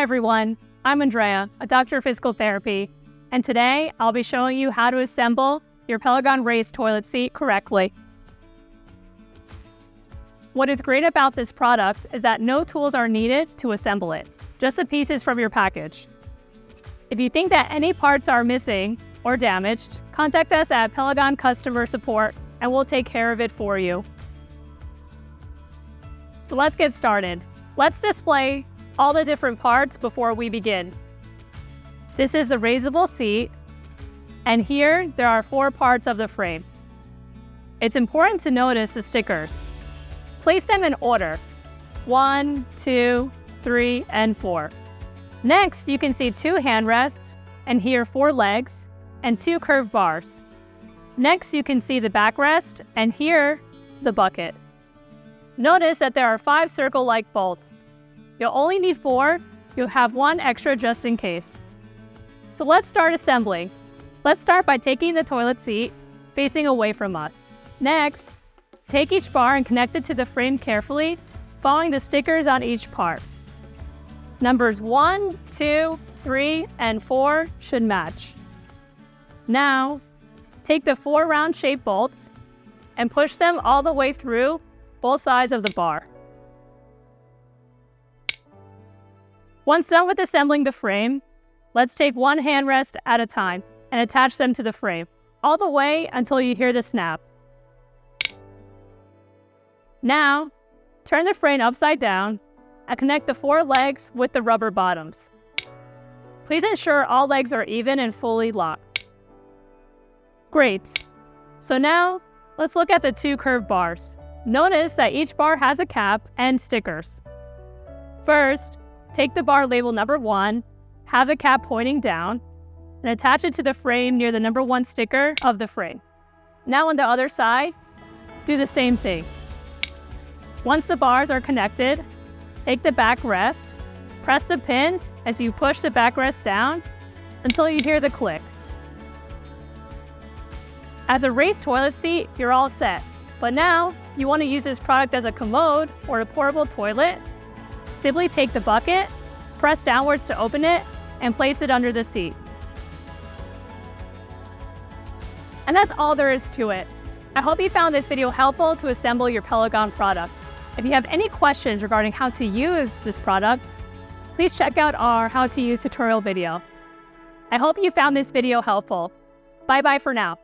everyone, I'm Andrea, a doctor of physical therapy, and today I'll be showing you how to assemble your PELEGON raised toilet seat correctly. What is great about this product is that no tools are needed to assemble it, just the pieces from your package. If you think that any parts are missing or damaged, contact us at PELEGON Customer Support and we'll take care of it for you. So let's get started. Let's display all the different parts before we begin. This is the raisable seat, and here there are 4 parts of the frame. It's important to notice the stickers. Place them in order, 1, 2, 3, and 4. Next, you can see 2 handrests, and here 4 legs, and 2 curved bars. Next, you can see the backrest, and here, the bucket. Notice that there are 5 circle-like bolts. You'll only need 4, you'll have 1 extra just in case. So let's start assembling. Let's start by taking the toilet seat facing away from us. Next, take each bar and connect it to the frame carefully, following the stickers on each part. Numbers 1, 2, 3, and 4 should match. Now, take the 4 round-shaped bolts and push them all the way through both sides of the bar. Once done with assembling the frame, let's take 1 handrest at a time and attach them to the frame, all the way until you hear the snap. Now, turn the frame upside down and connect the 4 legs with the rubber bottoms. Please ensure all legs are even and fully locked. Great. So now, let's look at the 2 curved bars. Notice that each bar has a cap and stickers. First, take the bar labeled number 1, have the cap pointing down, and attach it to the frame near the number 1 sticker of the frame. Now on the other side, do the same thing. Once the bars are connected, take the backrest, press the pins as you push the backrest down until you hear the click. As a raised toilet seat, you're all set. But now, you want to use this product as a commode or a portable toilet? Simply take the bucket, press downwards to open it, and place it under the seat. And that's all there is to it. I hope you found this video helpful to assemble your PELEGON product. If you have any questions regarding how to use this product, please check out our how to use tutorial video. I hope you found this video helpful. Bye-bye for now.